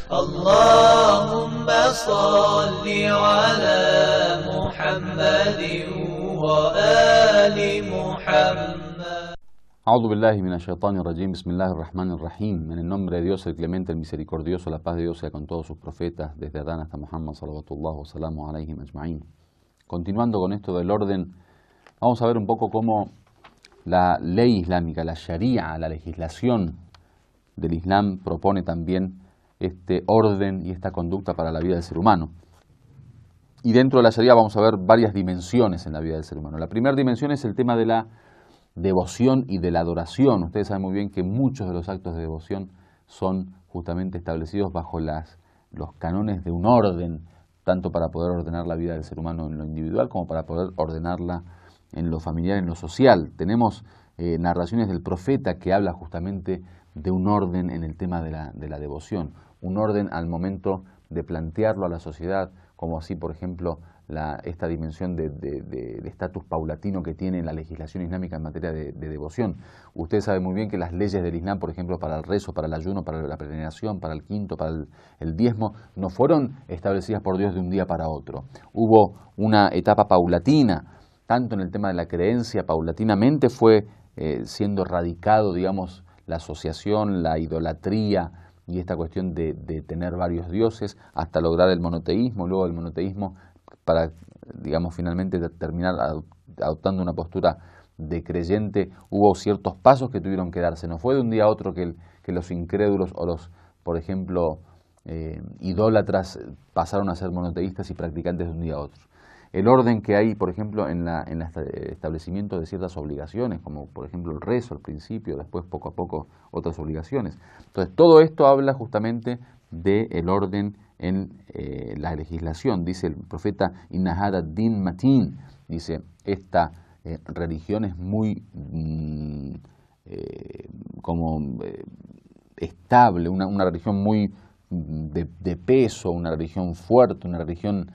اللهم صل على محمد وآل محمد. A'udhu billahi minash shaitanir rajim, bismillahir rahmanir rahim. En el nombre de Dios, el clemente, el misericordioso, la paz de Dios sea con todos sus profetas, desde Adán hasta Muhammad, salawatullah wa salamu alayhim ajma'in. Continuando con esto del orden, vamos a ver un poco cómo la ley islámica, la sharia, la legislación del Islam propone también este orden y esta conducta para la vida del ser humano. Y dentro de la sharia vamos a ver varias dimensiones en la vida del ser humano. La primera dimensión es el tema de la devoción y de la adoración. Ustedes saben muy bien que muchos de los actos de devoción son justamente establecidos bajo los cánones de un orden, tanto para poder ordenar la vida del ser humano en lo individual como para poder ordenarla en lo familiar, en lo social. Tenemos narraciones del profeta que habla justamente de un orden en el tema de la devoción, un orden al momento de plantearlo a la sociedad, como así, por ejemplo, esta dimensión de estatus paulatino que tiene la legislación islámica en materia de devoción. Usted sabe muy bien que las leyes del Islam, por ejemplo, para el rezo, para el ayuno, para la peregrinación, para el quinto, para el diezmo, no fueron establecidas por Dios de un día para otro. Hubo una etapa paulatina, tanto en el tema de la creencia, paulatinamente fue siendo radicado, digamos, la asociación, la idolatría y esta cuestión de tener varios dioses, hasta lograr el monoteísmo, luego el monoteísmo para, digamos, finalmente terminar adoptando una postura de creyente. Hubo ciertos pasos que tuvieron que darse. No fue de un día a otro que los incrédulos o los, por ejemplo, idólatras pasaron a ser monoteístas y practicantes de un día a otro. El orden que hay, por ejemplo, en el establecimiento de ciertas obligaciones, como por ejemplo el rezo al principio, después poco a poco otras obligaciones. Entonces, todo esto habla justamente del orden en la legislación. Dice el profeta, Inna hada din matin, dice, esta religión es muy estable, una religión muy de peso, una religión fuerte, una religión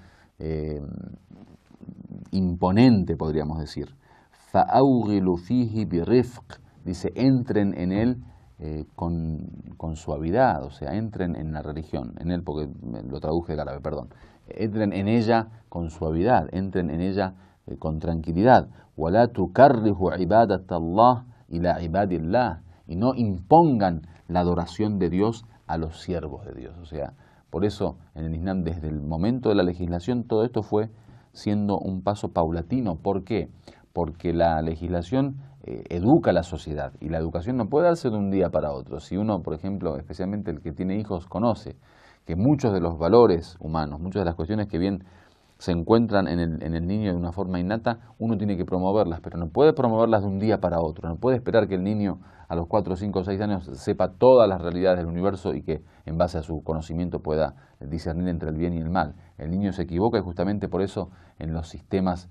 imponente, podríamos decir. Fa'awghilu fihi birifq, dice, entren en él con suavidad, o sea, entren en la religión, en él, porque lo traduje del árabe, perdón, entren en ella con suavidad, entren en ella con tranquilidad. وَلَا تُكَرِّهُ عِبَادَةَ اللَّهِ إِلَى عِبَادِ اللَّهِ, y no impongan la adoración de Dios a los siervos de Dios. O sea, por eso en el Islam, desde el momento de la legislación, todo esto fue siendo un paso paulatino. ¿Por qué? Porque la legislación educa a la sociedad, y la educación no puede darse de un día para otro. Si uno, por ejemplo, especialmente el que tiene hijos, conoce que muchos de los valores humanos, muchas de las cuestiones que bien se encuentran en el niño de una forma innata, uno tiene que promoverlas, pero no puede promoverlas de un día para otro. No puede esperar que el niño a los 4, 5, 6 años sepa todas las realidades del universo y que en base a su conocimiento pueda discernir entre el bien y el mal. El niño se equivoca, y justamente por eso en los sistemas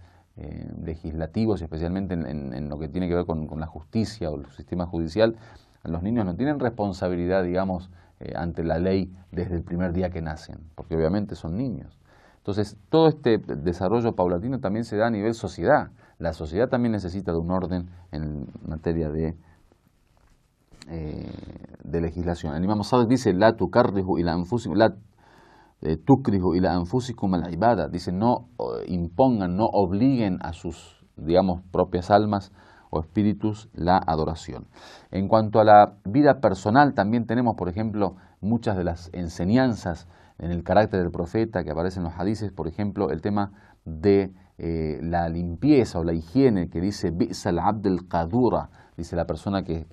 legislativos, y especialmente en lo que tiene que ver con la justicia o el sistema judicial, los niños no tienen responsabilidad, digamos, ante la ley desde el primer día que nacen, porque obviamente son niños. Entonces, todo este desarrollo paulatino también se da a nivel sociedad. La sociedad también necesita de un orden en materia de legislación. El Imam Sadiq dice, la tukarrihu ila anfusikum, la tukrihu ila anfusikum al ibada, dice, no impongan, no obliguen a sus, digamos, propias almas o espíritus la adoración. En cuanto a la vida personal, también tenemos, por ejemplo, muchas de las enseñanzas en el carácter del profeta que aparecen en los hadices, por ejemplo, el tema de la limpieza o la higiene, que dice bi'sal abdel qadura, dice la persona que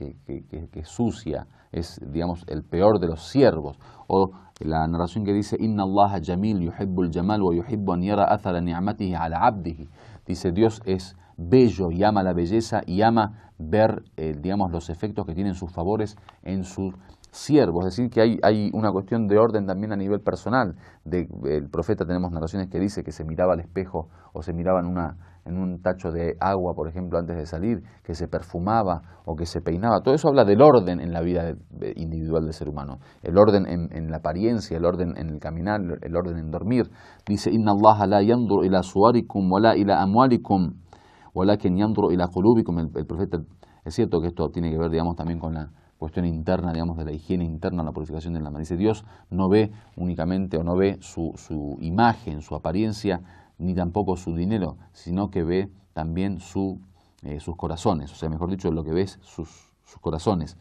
es sucia, es, digamos, el peor de los siervos. O la narración que dice, Inna Allaha jamil yuhibbul jamal wa yuhibbu an yara athara ni'matihi ala abdihi, dice, Dios es bello y ama la belleza y ama ver, digamos, los efectos que tienen sus favores en sus siervos. Es decir, que hay una cuestión de orden también a nivel personal. El profeta, tenemos narraciones que dice que se miraba al espejo o se miraba en un tacho de agua, por ejemplo, antes de salir, que se perfumaba o que se peinaba. Todo eso habla del orden en la vida individual del ser humano. El orden en la apariencia, el orden en el caminar, el orden en dormir. Dice, Inna Allaha la yanzuru ila suwarikum wa la ila amwalikum walakin yanzuru ila qulubikum. El profeta, es cierto que esto tiene que ver, digamos, también con cuestión interna, digamos, de la higiene interna, la purificación del alma. Dice, Dios no ve únicamente o no ve su imagen, su apariencia, ni tampoco su dinero, sino que ve también sus corazones, o sea, mejor dicho, lo que ve es sus corazones.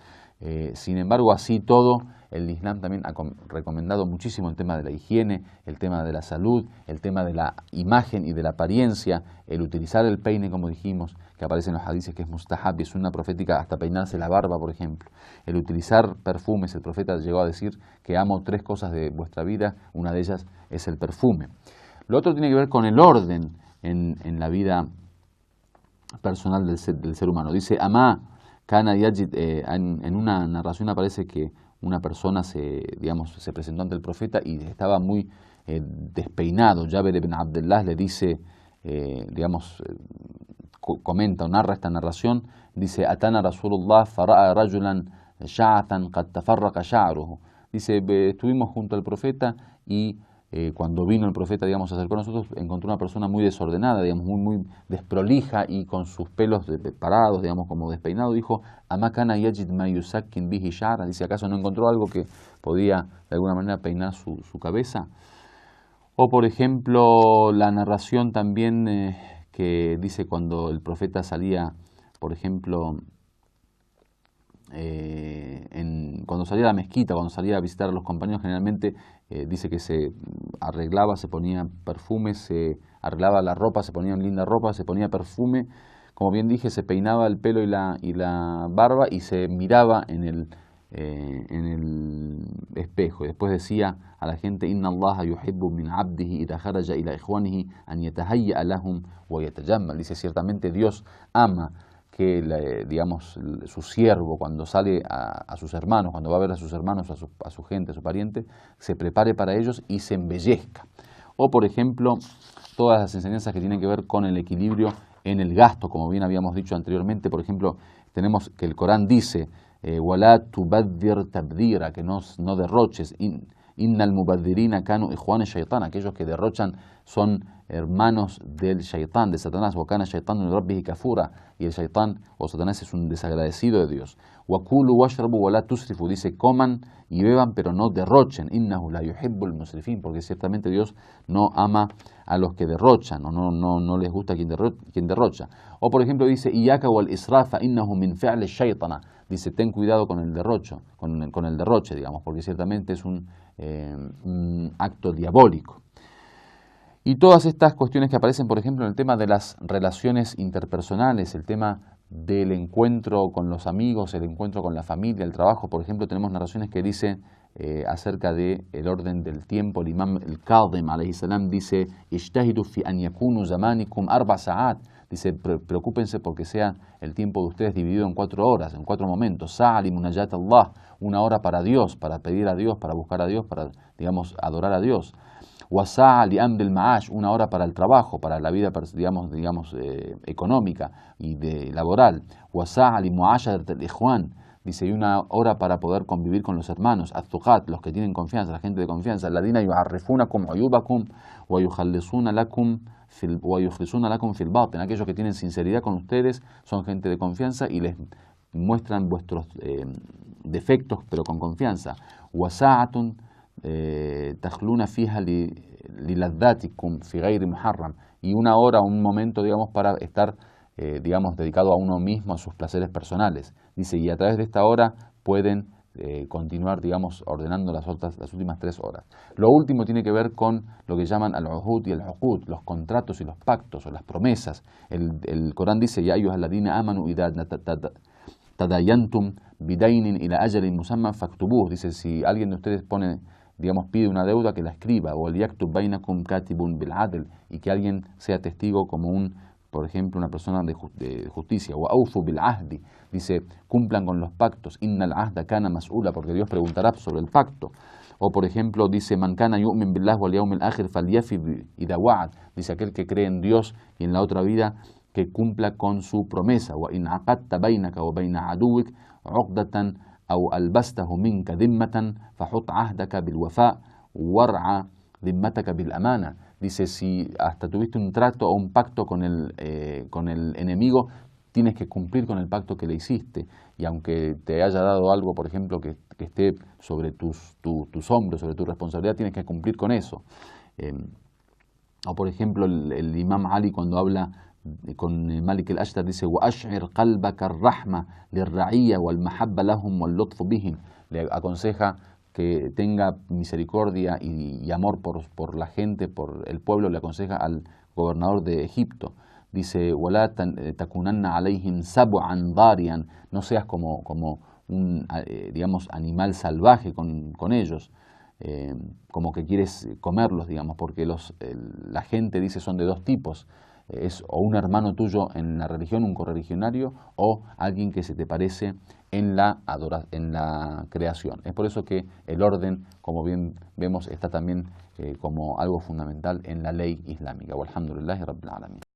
Sin embargo, así todo, el Islam también ha recomendado muchísimo el tema de la higiene, el tema de la salud, el tema de la imagen y de la apariencia, el utilizar el peine, como dijimos, que aparece en los hadices, que es mustahab, y es una profética hasta peinarse la barba, por ejemplo. El utilizar perfumes, el profeta llegó a decir que amo 3 cosas de vuestra vida, una de ellas es el perfume. Lo otro tiene que ver con el orden en la vida personal del ser humano. Dice, Amá, Kana Yajid, en una narración aparece que una persona se presentó ante el profeta y estaba muy despeinado. Jabir ibn Abdullah le dice, comenta o narra esta narración, dice, Atana Rasulullah fara'a rajulan sha'atan qad tafarraqa sha'ruhu. Dice, estuvimos junto al profeta y cuando vino el profeta, se acercó a nosotros, encontró una persona muy desordenada, muy desprolija y con sus pelos parados, como despeinado. Dijo, Ama kana yajid ma yusakkin bihi sha'ra. Dice, ¿acaso no encontró algo que podía de alguna manera peinar su cabeza? O por ejemplo, la narración también que dice cuando el profeta salía, por ejemplo, cuando salía a la mezquita, cuando salía a visitar a los compañeros, generalmente dice que se arreglaba, se ponía perfume, se arreglaba la ropa, se ponía linda ropa, se ponía perfume, como bien dije, se peinaba el pelo y la barba y se miraba en el espejo. Y después decía a la gente, Inna Allaha yuhibbu min abdihi idha kharaja ila ikhwanihi an yatahayya lahum wa yatajammal. Dice, ciertamente Dios ama que su siervo cuando sale a sus hermanos, cuando va a ver a sus hermanos, a su gente, a su pariente, se prepare para ellos y se embellezca. O por ejemplo, todas las enseñanzas que tienen que ver con el equilibrio en el gasto, como bien habíamos dicho anteriormente. Por ejemplo, tenemos que el Corán dice, وَلَا تُبَذِّرْ تَبْذِيرًا, que no derroches. Innal mubadhirina kanu ikhwan shaytan, aquellos que derrochan son hermanos del shaitán, de Satanás. Wa kana shaytanu li rabbihi kafura, y el shaitán o Satanás es un desagradecido de Dios. Wa kulu washrabu wa la tusrifu, dice, coman y beban pero no derrochen. Innahu la yuhibbul musrifin, porque ciertamente Dios no ama a los que derrochan, o no les gusta quien derrocha. O por ejemplo dice, iyaka wal israfa innahu min fi'li shaytana, dice, ten cuidado con el derroche, porque ciertamente es un acto diabólico. Y todas estas cuestiones que aparecen, por ejemplo, en el tema de las relaciones interpersonales, el tema del encuentro con los amigos, el encuentro con la familia, el trabajo, por ejemplo, tenemos narraciones que dicen acerca del orden del tiempo. El imam al-Kadhim alayhi salam dice, Ijtahidu fi an yakunu zamanikum 4 sa'at. Dice, preocúpense porque sea el tiempo de ustedes dividido en 4 horas, en 4 momentos. Sa'a li munajat Allah, 1 hora para Dios, para pedir a Dios, para buscar a Dios, para, adorar a Dios. Wasa'a li amr al-ma'ash, 1 hora para el trabajo, para la vida, económica y laboral. Wasa'a li mu'asharat al-ikhwan, dice, y 1 hora para poder convivir con los hermanos. Az-zuqat, los que tienen confianza, la gente de confianza. Alladhina yu'arrifunakum uyubakum wa yukhallisuna lakum fil batin, aquellos que tienen sinceridad con ustedes, son gente de confianza y les muestran vuestros defectos, pero con confianza. Wasa'atun takhluna fiha liladhatikum fi ghayri muharram, y 1 hora, un momento, para estar dedicado a uno mismo, a sus placeres personales. Dice, y a través de esta hora pueden continuar, ordenando las últimas 3 horas. Lo último tiene que ver con lo que llaman al-uhud y al-uqud, los contratos y los pactos o las promesas. El Corán dice, ya ayyuhalladhina amanu idha tadayantum bidainin ila ajalin musamman faktubuh. Dice, si alguien de ustedes pide una deuda, que la escriba. O yaktub bainakum katibun bil adl, y que alguien sea testigo como por ejemplo, una persona de justicia. Wa awfu bil ahdi, dice, cumplan con los pactos. Innal ahda kana mas'ula, porque Dios preguntará sobre el pacto. O por ejemplo dice, man kana yu'min billah wal yawmil akhir falyafi idha wa'ad, dice, aquel que cree en Dios y en la otra vida, que cumpla con su promesa. Wa in aqadta bainaka wa baina aduwik 'uqdatan aw albastahu minka dhimmatan fahut 'ahdaka bil wafa' war'a dhimmataka bil amana. Dice, si hasta tuviste un trato o un pacto con el enemigo, tienes que cumplir con el pacto que le hiciste, y aunque te haya dado algo, por ejemplo, que esté sobre tus hombros, sobre tu responsabilidad, tienes que cumplir con eso. O por ejemplo, el Imam Ali, cuando habla con Malik al-Ashtar, dice: وَأَشْعِرْ قَلْبَكَ الرَّحْمَةَ لِلرَّعِيَّةِ وَالْمَحَبَّةَ لَهُمْ وَاللُّطْفُ بِهِمْ. Le aconseja que tenga misericordia y amor por la gente, por el pueblo. Le aconseja al gobernador de Egipto. Dice: وَلَا تَكُونَنَّ عَلَيْهِمْ سَبْعًا ضَارِيًا. No seas como un digamos, animal salvaje con ellos. Como que quieres comerlos, digamos, porque la gente, dice, son de dos tipos. Es o un hermano tuyo en la religión, un correligionario, o alguien que se te parece en la creación. Es por eso que el orden, como bien vemos, está también como algo fundamental en la ley islámica. Walhamdulillahi Rabbil Alamin.